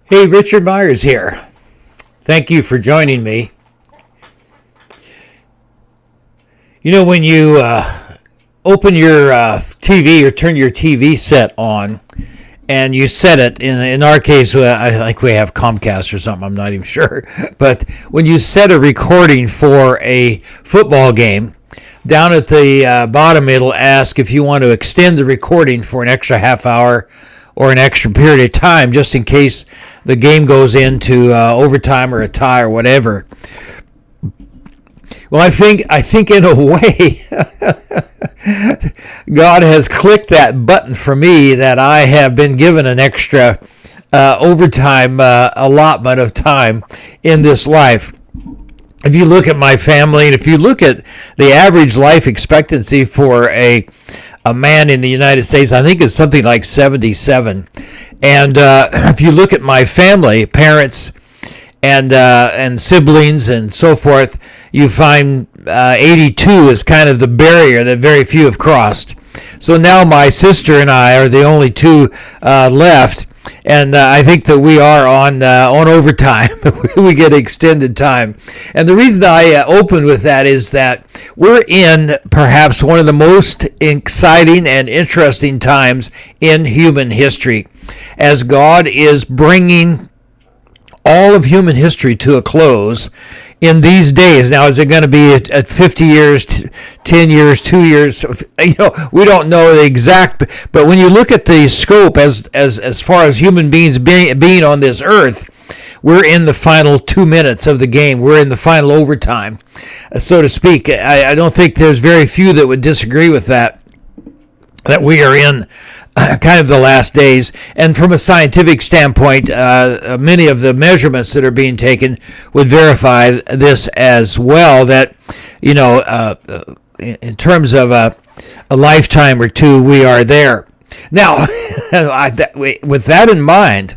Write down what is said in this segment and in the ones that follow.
Hey, Richard Myers here. Thank you for joining me. You know, when you open your TV or turn your TV set on and you set it, in our case, I think we have Comcast or something, I'm not even sure. But when you set a recording for a football game, down at the bottom it'll ask if you want to extend the recording for an extra half hour or an extra period of time, just in case the game goes into overtime or a tie or whatever. Well, I think in a way, God has clicked that button for me that I have been given an extra overtime allotment of time in this life. If you look at my family, and if you look at the average life expectancy for a man in the United States, I think it's something like 77. And if you look at my family, parents and siblings and so forth, you find 82 is kind of the barrier that very few have crossed. So now my sister and I are the only two left, and I think that we are on overtime. We get extended time. And the reason I opened with that is that we're in perhaps one of the most exciting and interesting times in human history, as God is bringing all of human history to a close in these days. Now, is it going to be at 50 years, 10 years, 2 years? We don't know the exact, but when you look at the scope as far as human beings being on this earth, we're in the final 2 minutes of the game. We're in the final overtime, so to speak. I don't think there's very few that would disagree with that we are in kind of the last days. And from a scientific standpoint, many of the measurements that are being taken would verify this as well, that, in terms of a lifetime or two, we are there. Now, with that in mind,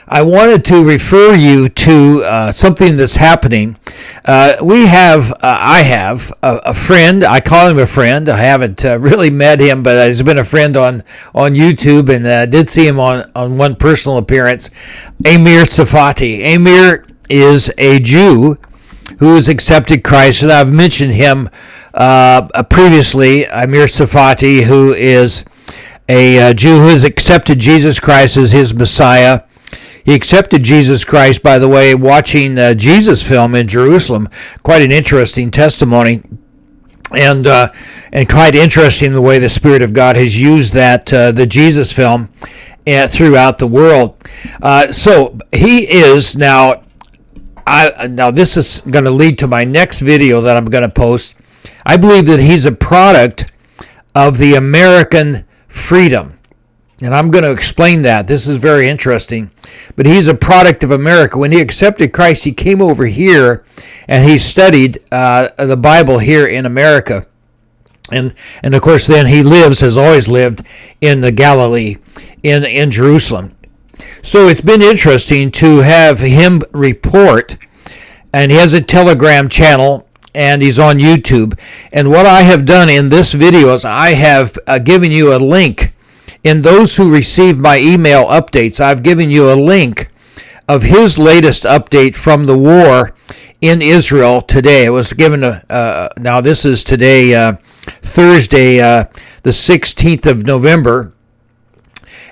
I wanted to refer you to something that's happening. I have a friend. I call him a friend. I haven't really met him, but he's been a friend on YouTube, and did see him on one personal appearance. Amir Tsarfati. Amir is a Jew who has accepted Christ, and I've mentioned him previously. Amir Tsarfati, who is a Jew who has accepted Jesus Christ as his Messiah. He accepted Jesus Christ, by the way, watching Jesus film in Jerusalem. Quite an interesting testimony, and quite interesting the way the Spirit of God has used that the Jesus film throughout the world. So he is now. Now this is going to lead to my next video that I'm going to post. I believe that he's a product of the American freedom. And I'm going to explain that. This is very interesting. But he's a product of America. When he accepted Christ, he came over here and he studied the Bible here in America. And of course, then he has always lived in the Galilee, in Jerusalem. So it's been interesting to have him report. And he has a Telegram channel, and he's on YouTube. And what I have done in this video is I have given you a link. In those who receive my email updates, I've given you a link of his latest update from the war in Israel today. It was given now this is today, Thursday, the 16th of November.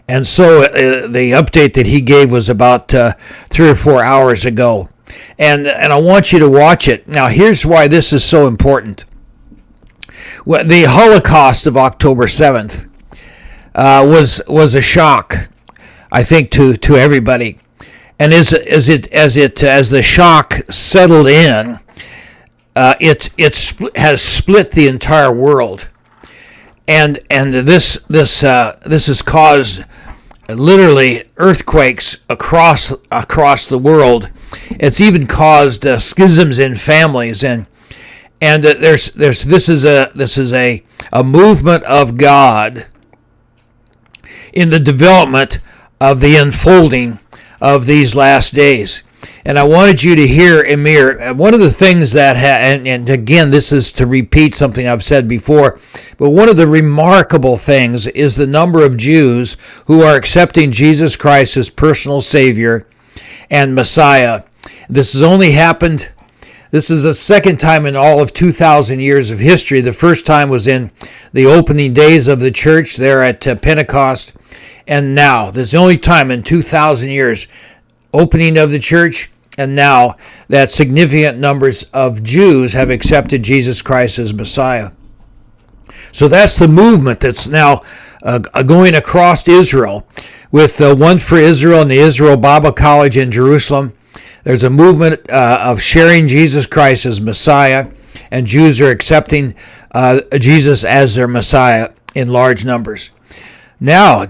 And so the update that he gave was about 3 or 4 hours ago. And I want you to watch it. Now, here's why this is so important. Well, the Holocaust of October 7th was a shock, I think, to everybody, and as the shock settled in, it has split the entire world, and this has caused literally earthquakes across the world. It's even caused schisms in families, and this is a movement of God in the development of the unfolding of these last days. And I wanted you to hear, Emir, one of the things that, and again, this is to repeat something I've said before, but one of the remarkable things is the number of Jews who are accepting Jesus Christ as personal Savior and Messiah. This has only happened, this is the second time in all of 2,000 years of history. The first time was in the opening days of the church there at Pentecost. And now, this is the only time in 2,000 years, opening of the church, and now that significant numbers of Jews have accepted Jesus Christ as Messiah. So that's the movement that's now going across Israel with One for Israel and the Israel Bible College in Jerusalem. There's a movement of sharing Jesus Christ as Messiah, and Jews are accepting Jesus as their Messiah in large numbers. Now,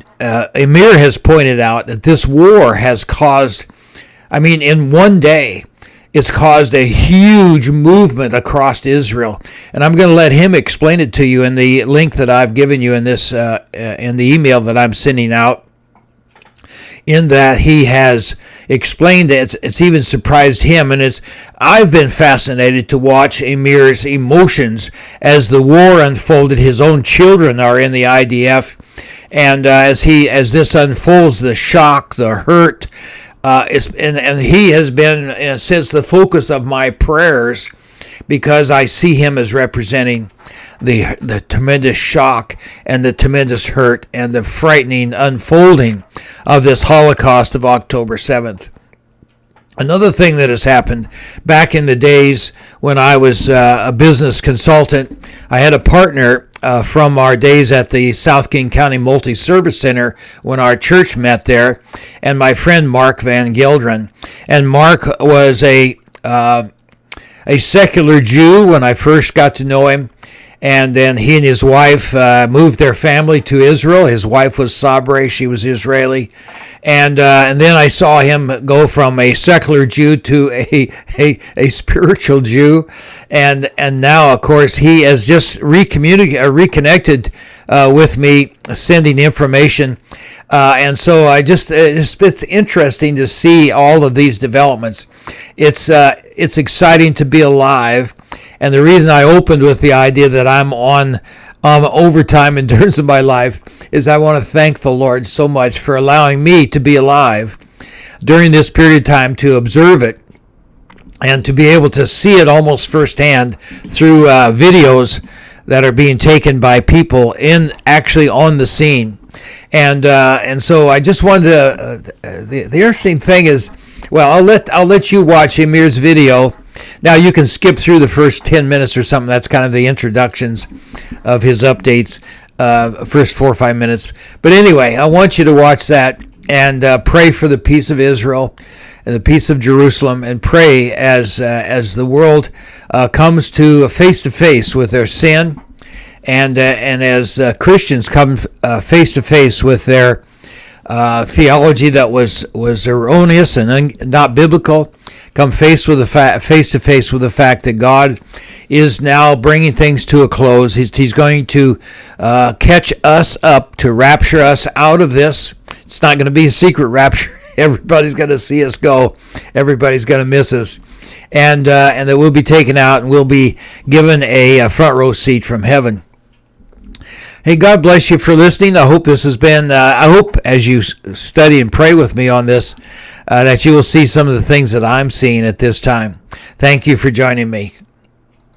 Emir has pointed out that this war has caused, in one day, it's caused a huge movement across Israel. And I'm going to let him explain it to you in the link that I've given you in this, in the email that I'm sending out. In that he has explained it, it's even surprised him, and I've been fascinated to watch Emir's emotions as the war unfolded. His own children are in the IDF, and as this unfolds, the shock, the hurt, and he has been, in a sense, the focus of my prayers, because I see him as representing the tremendous shock and the tremendous hurt and the frightening unfolding of this Holocaust of October 7th. Another thing that has happened back in the days when I was a business consultant, I had a partner from our days at the South King County Multi-Service Center when our church met there, and my friend Mark Van Gelderen. And Mark was a secular Jew when I first got to know him. And then he and his wife moved their family to Israel. His wife was Sabre, she was Israeli. And then I saw him go from a secular Jew to a spiritual Jew. And now, of course, he has just reconnected with me, sending information. And so it's interesting to see all of these developments. It's exciting to be alive. And the reason I opened with the idea that I'm on overtime in terms of my life is I want to thank the Lord so much for allowing me to be alive during this period of time, to observe it and to be able to see it almost firsthand through videos that are being taken by people actually on the scene. And so I just wanted to. The interesting thing is, well, I'll let you watch Emir's video. Now you can skip through the first 10 minutes or something. That's kind of the introductions of his updates, first 4 or 5 minutes. But anyway, I want you to watch that and pray for the peace of Israel and the peace of Jerusalem, and pray as the world comes to face with their sin, and as Christians come face to face with their theology that was erroneous and not biblical. Come face to face with the fact that God is now bringing things to a close. He's going to catch us up, to rapture us out of this. It's not going to be a secret rapture. Everybody's going to see us go. Everybody's going to miss us, and that we'll be taken out and we'll be given a front row seat from heaven. Hey, God bless you for listening. I hope this has been, I hope as you study and pray with me on this, that you will see some of the things that I'm seeing at this time. Thank you for joining me.